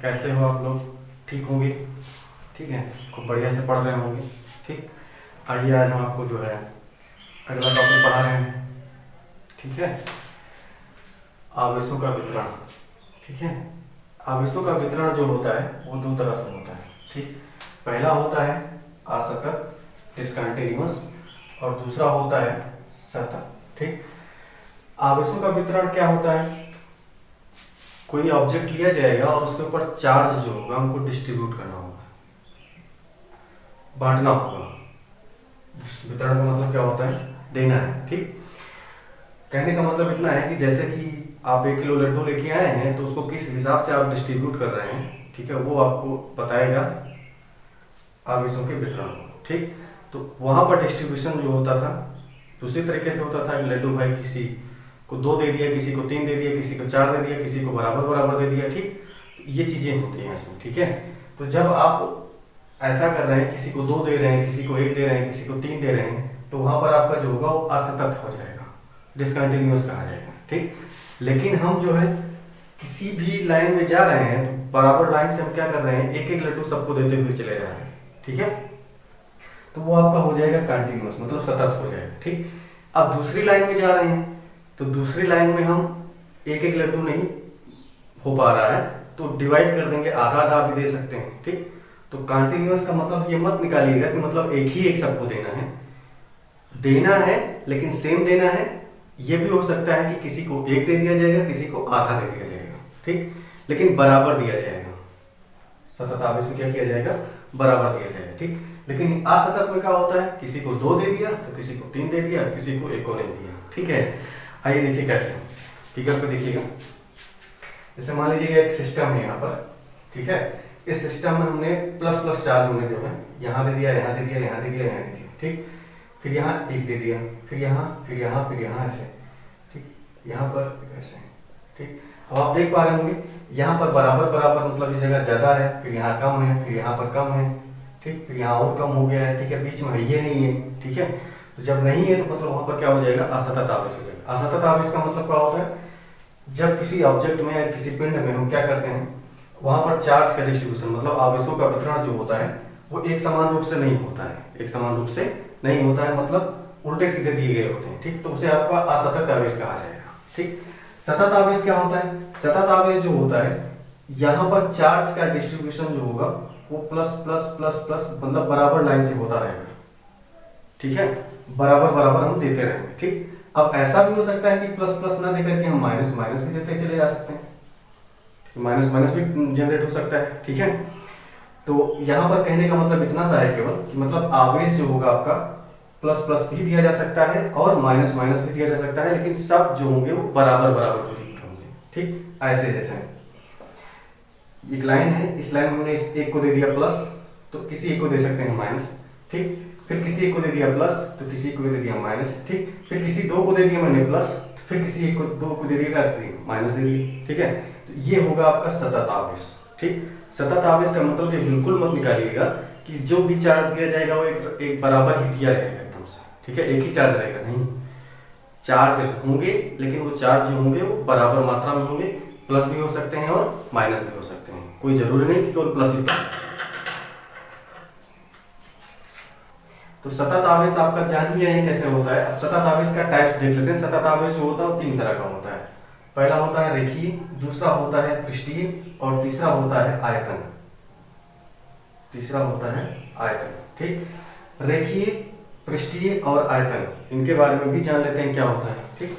कैसे हो आप लोग? ठीक होंगे? ठीक है, खूब बढ़िया से पढ़ रहे होंगे। ठीक, आइए आज हम आपको जो है अगला टॉपिक पढ़ा रहे हैं। ठीक है, आवेशों का वितरण। ठीक है, आवेशों का वितरण जो होता है वो दो तरह से होता है। ठीक, पहला होता है असतत डिसकंटिन्यूअस और दूसरा होता है सतत। ठीक, आवेशों का वितरण क्या होता है? कोई ऑब्जेक्ट लिया जाएगा और उसके ऊपर चार्ज जो होगा हमको डिस्ट्रीब्यूट करना होगा, बांटना होगा। वितरण का मतलब क्या होता है? देना है। ठीक, कहने का मतलब इतना है कि जैसे कि आप 1 किलो लड्डू लेके आए हैं तो उसको किस हिसाब से आप डिस्ट्रीब्यूट कर रहे हैं, ठीक है, वो आपको बताएगा आवेशों के वितरण को। ठीक, तो वहां पर डिस्ट्रीब्यूशन जो होता था दूसरी तरीके से होता था कि लड्डू भाई किसी को 2 दे दिया, किसी को 3 दे दिया, किसी को 4 दे दिया, किसी को बराबर बराबर दे दिया। ठीक, ये चीजें होती हैं इसमें। ठीक है, तो जब आप ऐसा कर रहे हैं, किसी को 2 दे रहे हैं, किसी को 1 दे रहे हैं, किसी को 3 दे रहे हैं, तो वहां पर आपका जो होगा वो असतत हो जाएगा, डिसकंटिन्यूअस कहा जाएगा। ठीक, लेकिन हम जो है किसी भी लाइन में जा रहे हैं तो बराबर लाइन से हम क्या कर रहे हैं, एक एक लड्डू सबको देते हुए चले जा रहे हैं। ठीक है, तो वो आपका हो जाएगा कंटिन्यूअस, मतलब सतत हो जाएगा। ठीक, अब दूसरी लाइन में जा रहे हैं तो दूसरी लाइन में हम एक एक लड्डू नहीं हो पा रहा है तो डिवाइड कर देंगे, आधा आधा भी दे सकते हैं। ठीक, तो कंटिन्यूअस का मतलब ये मत निकालिएगा कि मतलब एक ही एक सबको देना है लेकिन सेम देना है। ये भी हो सकता है कि किसी को 1 दे दिया जाएगा, किसी को आधा दे दिया जाएगा। ठीक, लेकिन बराबर दिया जाएगा। सतत आवेश में क्या किया जाएगा? बराबर दिया जाएगा। ठीक, लेकिन असतत में क्या होता है, किसी को 2 दे दिया तो किसी को 3 दे दिया, किसी को 1 को नहीं दिया। ठीक है, आइए देखिए कैसे, फिगर पे देखिएगा। जैसे मान लीजिए एक सिस्टम है यहाँ पर। ठीक है, इस सिस्टम में हमने प्लस प्लस चार्ज हमने जो है यहाँ दे दिया, यहाँ दे दिया, यहाँ दे दिया, यहाँ दे दिया। ठीक, फिर यहाँ 1 दे दिया, फिर यहाँ, फिर यहाँ, फिर यहाँ, ऐसे। ठीक, यहाँ पर ऐसे। ठीक, अब आप देख पा रहे होंगे यहाँ पर बराबर बराबर मतलब इस जगह ज्यादा है, फिर यहाँ कम है, फिर यहाँ पर कम है। ठीक, फिर यहाँ और कम हो गया है। ठीक है, बीच में ये नहीं है। ठीक है, तो जब नहीं है तो मतलब वहां पर क्या हो जाएगा? असतत आवेश हो जाएगा। असतत आवेश का मतलब क्या होता है? जब किसी ऑब्जेक्ट में या किसी पिंड में हम क्या करते हैं, वहां पर चार्ज का डिस्ट्रीब्यूशन मतलब आवेशों का वितरण जो होता है वो एक समान रूप से नहीं होता है। एक समान रूप से नहीं होता है मतलब उल्टे सीधे दिए गए होते हैं। ठीक, तो उसे आपका असतत आवेश कहा जाएगा। ठीक, सतत आवेश क्या होता है? सतत आवेश जो होता है यहाँ पर चार्ज का डिस्ट्रीब्यूशन जो होगा वो प्लस प्लस प्लस प्लस मतलब बराबर लाइन से होता रहेगा। ठीक है, बराबर बराबर हम देते रहेंगे। ठीक, अब ऐसा भी हो सकता है कि प्लस प्लस ना देकर के हम माइनस माइनस भी देते चले जा सकते हैं, माइनस माइनस भी जनरेट हो सकता है। ठीक है, तो यहाँ पर कहने का मतलब इतना सा है केवल कि मतलब आवेश जो होगा आपका प्लस प्लस भी दिया जा सकता है और माइनस माइनस भी दिया जा सकता है, लेकिन सब जो होंगे वो बराबर बराबर होंगे। ठीक, ऐसे जैसे एक लाइन है, इस लाइन में हमने इस एक को दे दिया प्लस तो किसी एक को दे सकते हैं माइनस। ठीक, फिर किसी एक को दे दिया प्लस तो किसी एक को दे दिया माइनस। ठीक, फिर किसी 2 को दे दिया मैंने प्लस, फिर किसी एक को 2 को दे दिया माइनस दे दिया। ठीक है, तो ये होगा आपका सतत आवेश। ठीक, सतत आवेश का मतलब ये बिल्कुल मत निकालिएगा कि जो भी चार्ज दिया जाएगा वो एक बराबर ही दिया जाएगा एकदम से। ठीक है, एक ही चार्ज रहेगा, नहीं, चार्ज होंगे लेकिन वो चार्ज जो होंगे वो बराबर मात्रा में होंगे। प्लस भी हो सकते हैं और माइनस भी हो सकते हैं, कोई जरूरी नहीं कि केवल प्लस ही प्लस। तो सतत आवेश आपका जान ही है कैसे होता है। अब सतत आवेश का टाइप्स देख लेते हैं। सतत आवेश जो होता है वो 3 तरह का होता है। पहला होता है रेखीय, दूसरा होता है पृष्ठीय और तीसरा होता है आयतन। तीसरा होता है आयतन। ठीक, रेखीय, पृष्ठीय और आयतन, इनके बारे में भी जान लेते हैं क्या होता है। ठीक,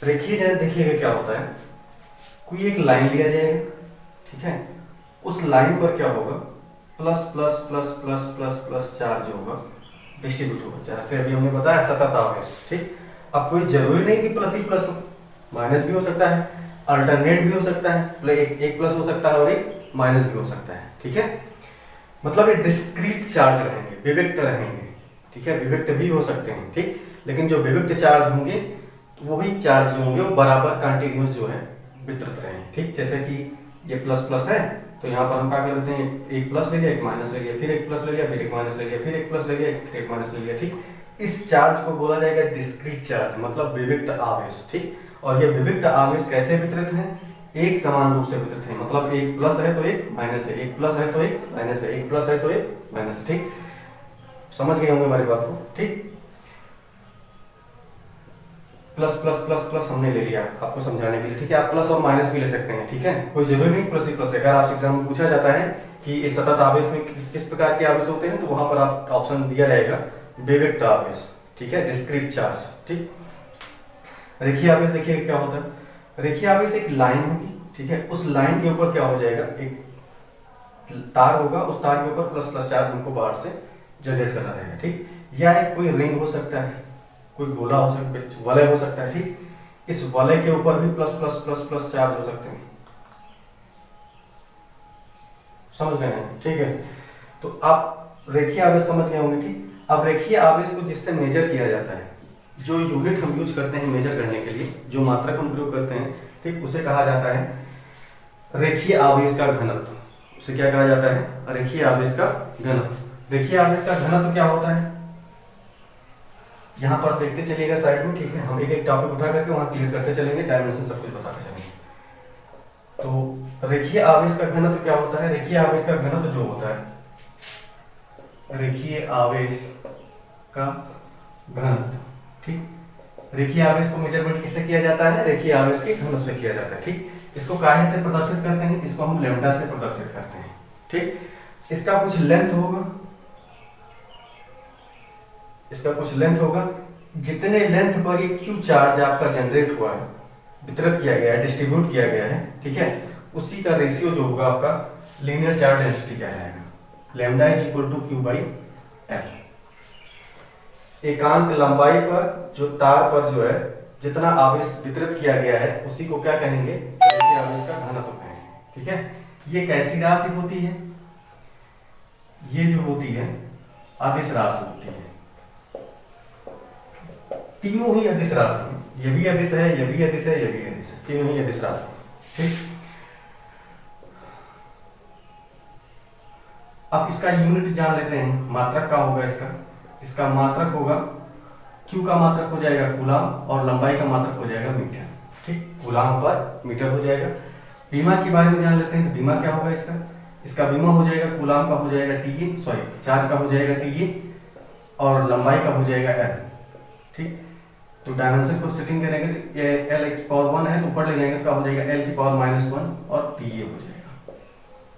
रेखीय जान देखिएगा क्या होता है, कोई एक लाइन लिया जाएगा। ठीक है, उस लाइन पर क्या होगा, plus plus plus plus plus plus charge होगा, डिस्ट्रीब्यूट होगा, जैसे अभी हमने बताया सतत आवेश। ठीक, अब कोई जरूरी नहीं कि प्लस ही प्लस हो, माइनस भी हो सकता है, अल्टरनेट भी हो सकता है, एक प्लस हो सकता है और एक माइनस भी हो सकता है। ठीक है, मतलब ये डिस्क्रीट चार्ज रहेंगे, विविक्त रहेंगे। ठीक है, विविक्त भी हो सकते हैं। ठीक, लेकिन जो विविक्त चार्ज होंगे वही चार्ज जो होंगे वो बराबर कंटिन्यूअस जो है वितरित रहेंगे। ठीक, जैसे कि ये प्लस प्लस है तो यहाँ पर हम क्या कर देते हैं, एक प्लस ले लिया, एक माइनस ले लिया, फिर एक प्लस ले लिया, फिर एक माइनस ले लिया, फिर एक प्लस ले लिया, फिर एक माइनस ले लिया। ठीक, इस चार्ज को बोला जाएगा डिस्क्रीट चार्ज, मतलब विविक्त आवेश। ठीक, और ये विविक्त आवेश कैसे वितरित है, एक समान रूप से वितरित है, मतलब एक प्लस है तो एक माइनस है, एक प्लस है तो एक माइनस है, एक प्लस है तो एक माइनस है। ठीक, समझ गए होंगे हमारी बात को। ठीक, प्लस प्लस प्लस प्लस हमने ले लिया आपको समझाने के लिए। ठीक है, आप प्लस और माइनस भी ले सकते हैं। ठीक है, कोई जरूरी नहीं प्लस ही प्लस। अगर आपसे एग्जाम में पूछा जाता है कि इस सतत आवेश में किस प्रकार के आवेश होते हैं, तो वहां पर आप ऑप्शन दिया रहेगा विविक्त आवेश। ठीक है, डिस्क्रीट चार्ज। ठीक, रेखीय आवेश देखिए क्या होता है। रेखीय आवेश एक लाइन होगी। ठीक है, उस लाइन के ऊपर क्या हो जाएगा, एक तार होगा, उस तार के ऊपर प्लस प्लस चार्ज हमको बाहर से जनरेट करना रहेगा। ठीक, या एक कोई रिंग हो सकता है, कोई गोला हो सकता है, वलय हो सकता है। ठीक, इस वलय के ऊपर भी plus plus plus plus charge हो सकते हैं। समझ गए हैं? ठीक है, तो आप रेखीय आवेश समझ गए होंगे। ठीक, अब रेखीय आवेश को जिससे मेजर किया जाता है, जो यूनिट हम यूज करते हैं मेजर करने के लिए, जो मात्रक हम प्रयोग करते हैं, ठीक, उसे कहा जाता है रेखीय आवेश का घनत्व। उसे क्या कहा जाता है? रेखीय आवेश का घनत्व। रेखीय आवेश का घनत्व क्या होता है, यहाँ पर देखते चलिएगा साइड में। ठीक है, हम एक एक टॉपिक उठा करके वहां क्लियर करते चलेंगे, डायमेंशन सब कुछ बताते चलेंगे। तो रेखीय आवेश का घनत्व क्या होता है? रेखीय आवेश का घनत्व जो होता है, रेखीय आवेश का घनत्व। ठीक, रेखीय आवेश को मेजरमेंट किससे किया जाता है? रेखीय आवेश के घनत्व से किया जाता है। ठीक, इसको काहे से प्रदर्शित करते हैं? इसको हम लैम्ब्डा से प्रदर्शित करते हैं। ठीक, इसका कुछ लेंथ होगा, इसका कुछ लेंथ होगा। जितने लेंथ पर ये क्यू चार्ज आपका जनरेट हुआ है, वितरित किया गया है, डिस्ट्रीब्यूट किया गया है, ठीक है, उसी का रेशियो जो होगा आपका लीनियर चार्ज डेंसिटी क्या आएगा, lambda is equal to Q by L. एकांक लंबाई पर जो तार पर जो है जितना आवेश वितरित किया गया है, उसी को क्या कहेंगे? रेखीय आवेश का घनत्व कहेंगे। ठीक है, ये कैसी राशि होती है? ये जो होती है अदिश राशि होती है। तीनों ही अदिश राशि है, ये भी अदिश है, ये भी अदिश है, ये भी अदिश है, तीनों ही अदिश राशि। ठीक, अब इसका यूनिट जान लेते हैं। मात्रक का होगा इसका मात्रक होगा, Q का मात्रक हो जाएगा कूलाम और लंबाई का मात्रक हो जाएगा मीटर। ठीक, कूलाम पर मीटर हो जाएगा। बीमा के बारे में जान लेते हैं। तो बीमा क्या होगा इसका बीमा हो जाएगा, कूलाम का हो जाएगा टीए, सॉरी चार्ज का हो जाएगा टीए और लंबाई का हो जाएगा एल। ठीक, तो डायमेंशन को सेटिंग करेंगे तो ये एल की पावर 1 है तो ऊपर ले जाएंगे तो क्या हो जाएगा, एल की पावर -1 और टीए हो जाएगा।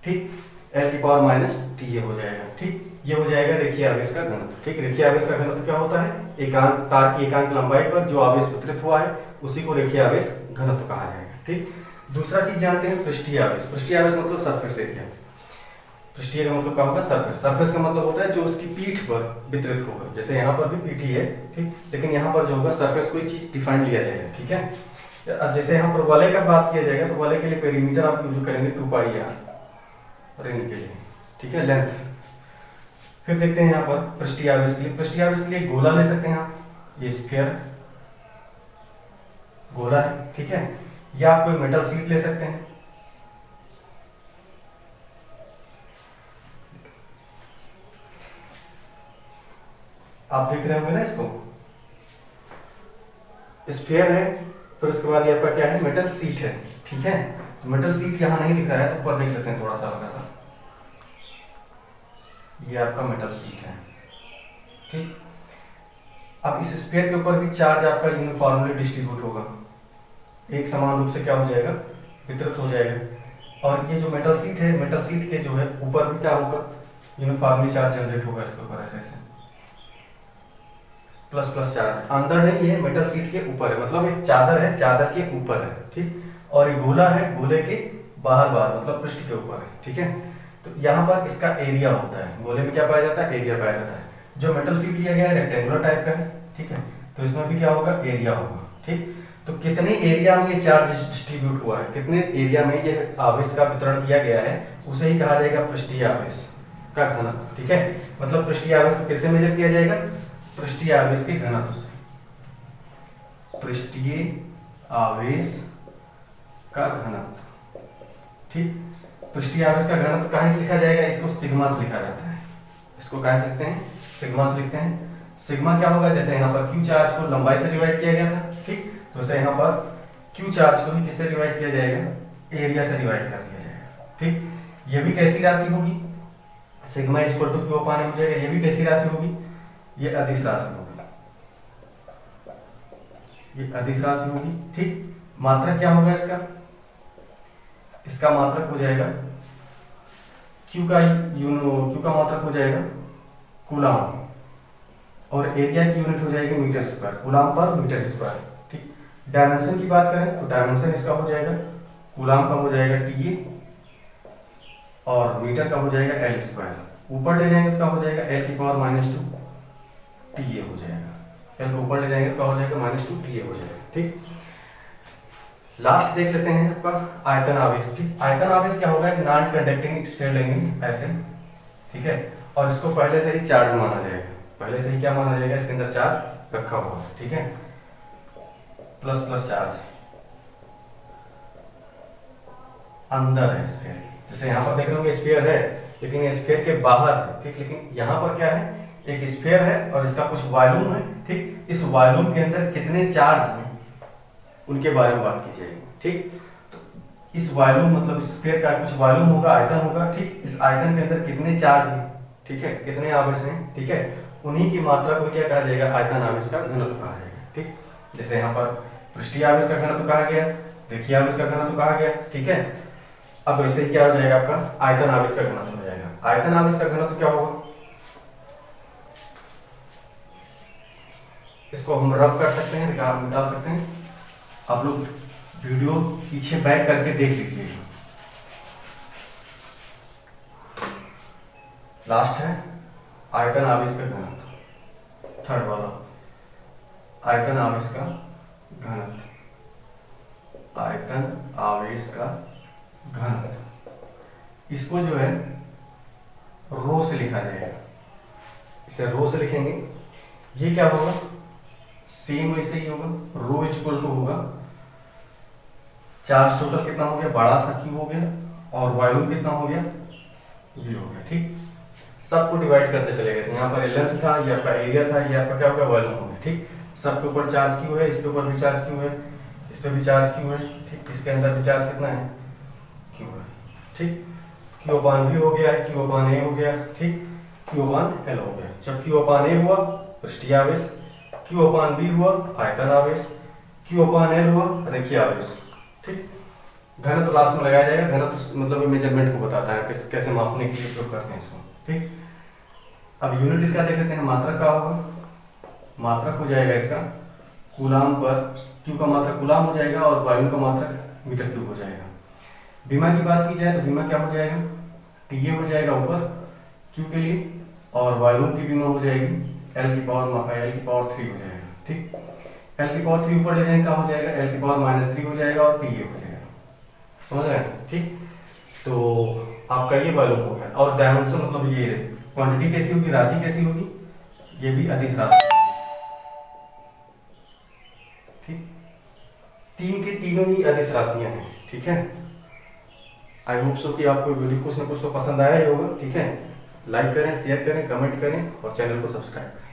ठीक, एल की पावर माइनस टीए हो जाएगा। ठीक, ये हो जाएगा रेखीय आवेश का घनत्व। ठीक, रेखीय आवेश का घनत्व क्या होता है? एकांक तार की एकांक लंबाई पर जो आवेश वितरित हुआ है उसी को रेखीय आवेश घनत्व कहा जाएगा। ठीक, दूसरा चीज जानते हैं पृष्ठीय आवेश। पृष्ठीय आवेश मतलब सरफेस एरिया। पृष्ठीय का मतलब क्या होगा? सरफेस। सरफेस का मतलब होता है जो उसकी पीठ पर वितरित होगा। जैसे यहाँ पर भी पीठ ही है, ठीक, लेकिन यहाँ पर जो होगा सरफेस कोई चीज डिफाइन लिया जाएगा। ठीक है, जैसे यहाँ पर वलय का बात किया जाएगा तो वलय के लिए पेरीमीटर आप यूज करेंगे 2πr रिंग के लिए। ठीक है, लेंथ। फिर देखते हैं यहाँ पर पृष्ठीय आवेश के लिए। पृष्ठीय आवेश के लिए गोला ले सकते हैं आप, ये स्फीयर गोला है। ठीक है, या आप कोई मेटल शीट ले सकते हैं। आप देख रहे होंगे ना इसको, स्फीयर है, फिर उसके बाद ये आपका क्या है? मेटल शीट है। ठीक है, तो मेटल शीट यहाँ नहीं दिख रहा है तो ऊपर देख लेते हैं थोड़ा सा हल्का सा, ये आपका मेटल शीट है। ठीक, अब इस स्फीयर के ऊपर भी चार्ज आपका यूनिफॉर्मली डिस्ट्रीब्यूट होगा, एक समान रूप से क्या हो जाएगा? वितरित हो जाएगा। और ये जो मेटल शीट है, मेटल शीट के जो है ऊपर भी क्या होगा? यूनिफॉर्मली चार्ज जनरेट होगा इसके ऊपर, ऐसे प्लस प्लस चार्ज अंदर नहीं है, मेटल शीट के ऊपर है, मतलब एक चादर है, चादर के ऊपर है। ठीक, और ये गोला है, गोले के बाहर मतलब पृष्ठ के ऊपर है। ठीक है, तो यहाँ पर इसका एरिया होता है। गोले में क्या पाया जाता है? एरिया पाया जाता है। जो मेटल शीट लिया गया है रेक्टेंगुलर टाइप का है। ठीक है, तो इसमें भी क्या होगा? एरिया होगा। ठीक, तो कितने एरिया में ये चार्ज डिस्ट्रीब्यूट हुआ है, कितने एरिया में ये आवेश का वितरण किया गया है, उसे ही कहा जाएगा पृष्ठीय आवेश का घनत्व। ठीक है, मतलब पृष्ठीय आवेश को किससे मेजर किया जाएगा? पृष्ठीय आवेश के घनत्व से। पृष्ठीय आवेश का घनत्व। ठीक, पृष्ठीय आवेश का घनत्व कहाँ से लिखा जाएगा? इसको सिग्मा से लिखा जाता है। इसको कहाँ से लिखते हैं? सिग्मा से लिखते हैं। सिग्मा क्या होगा? जैसे यहाँ पर क्यू चार्ज को लंबाई से डिवाइड किया गया था, ठीक, तो वैसे यहाँ पर क्यू चार्ज को भी किससे डिवाइड किया जाएगा? एरिया से डिवाइड कर दिया जाएगा। ठीक, ये भी कैसी राशि होगी, सिग्मा इक्वल टू क्यू अपान ए हो जाएगा। ये भी कैसी राशि होगी, ये अदिश राशि होगी, ये अदिश राशि होगी। ठीक, मात्रक क्या होगा इसका, इसका मात्रक हो जाएगा क्यू का मात्रक हो जाएगा कूलाम, और एरिया की यूनिट हो जाएगी मीटर स्क्वायर, कूलाम पर मीटर स्क्वायर। ठीक, डायमेंशन की बात करें तो डायमेंशन इसका हो जाएगा कूलाम का हो जाएगा TA, और मीटर का हो जाएगा L स्क्वायर। ऊपर ले जाएंगे तो क्या हो जाएगा L की पावर -2 TA हो जाएगा, L को ऊपर ले जाएंगे तो क्या हो जाएगा -2 TA हो जाएगा। ठीक, लास्ट देख लेते हैं आपका आयतन आवेश। ठीक, आयतन आवेश क्या होगा, एक नॉन कंडक्टिंग स्फीयर लेंगे ऐसे, ठीक है, और इसको पहले से ही चार्ज माना जाएगा, पहले से ही क्या माना जाएगा, इसके अंदर चार्ज रखा हुआ है। ठीक है, प्लस प्लस चार्ज अंदर है स्फीयर के, जैसे यहाँ पर देख रहे होंगे स्फीयर है, लेकिन स्फीयर के बाहर है। ठीक, लेकिन यहाँ पर क्या है, एक स्फीयर है और इसका कुछ वॉल्यूम है। ठीक, इस वॉल्यूम के अंदर कितने चार्ज हैं उनके बारे में बात की जाएगी। ठीक, तो इस वॉल्यूम मतलब स्फीयर का कुछ वॉल्यूम होगा, आयतन होगा। ठीक, इस आयतन के अंदर कितने चार्ज हैं, ठीक है, कितने आवेश हैं, ठीक है, उन्हीं की मात्रा को क्या कहा जाएगा, आयतन आवेश का घनत्व कहा जाएगा। ठीक, जैसे यहाँ पर पृष्ठीय आवेश का घनत्व कहा गया, रेखीय आवेश का घनत्व कहा गया। ठीक है, अब वैसे क्या हो जाएगा, आपका आयतन आवेश का घनत्व हो जाएगा। आयतन आवेश का घनत्व क्या होगा, इसको हम रब कर सकते हैं, निकाल सकते हैं। आप लोग वीडियो पीछे बैक करके देख लीजिएगा। लास्ट है आयतन आवेश का घनत्व, थर्ड वाला आयतन आवेश का घनत्व, आयतन आवेश का घनत्व, इसको जो है रो से लिखा जाएगा, इसे रो से लिखेंगे। ये क्या होगा, सेम वैसे ही होगा, रो इक्वल टू होगा चार्ज टोटल कितना हो गया, बड़ा सा क्यू हो गया, और वॉल्यूम कितना हो गया, V हो गया। ठीक, सबको डिवाइड करते चले गए थे, यहाँ पर लेंथ था, ये आपका एरिया था, ये आपका क्या हो गया, वॉल्यूम हो गया। ठीक, सबके ऊपर चार्ज क्यू है, इसके ऊपर भी चार्ज क्यू है, इस पे भी चार्ज क्यू है। ठीक, इसके अंदर भी चार्ज कितना है, क्यू है। ठीक, क्यू अपान V हो गया है, क्यू अपान A हो गया। ठीक, क्यू अपान L हो गया। जब क्यू अपान A हुआ पृष्ठीय आवेश, क्यू अपान B हुआ आयतन आवेश, क्यू अपान L हुआ रेखीय आवेश। ठीक, घनत्व लास्ट में लगाया जाएगा, घनत्व मतलब मेजरमेंट को बताता है, कैसे मापने के लिए उपयोग करते हैं इसको। ठीक, अब यूनिट इसका देख लेते हैं, मात्रक का होगा, मात्रक हो जाएगा इसका कूलाम पर, क्यू का मात्रक कूलाम हो जाएगा और वॉल्यूम का मात्रक मीटर क्यूब हो जाएगा। बीमा की बात की जाए तो बीमा क्या हो जाएगा, TA हो जाएगा ऊपर क्यू के लिए, और वॉल्यूम की बीमा हो जाएगी L की पावर 3 हो जाएगा। ठीक, L की पावर 3 ऊपर ले जाएंगे क्या हो जाएगा, L की पावर -3 हो जाएगा और TA हो जाएगा। समझ रहे हैं। ठीक, तो आपका ये वॉल्यूम हो गया, और डायमेंशन मतलब ये क्वांटिटी कैसी होगी, राशि कैसी होगी, ये भी अदिश राशि। ठीक, तीन के तीनों ही अदिश राशियां हैं। ठीक है, आई होप सो कि आपको वीडियो कुछ ना कुछ तो पसंद आया ही होगा। ठीक है, लाइक करें, शेयर करें, कमेंट करें और चैनल को सब्सक्राइब करें।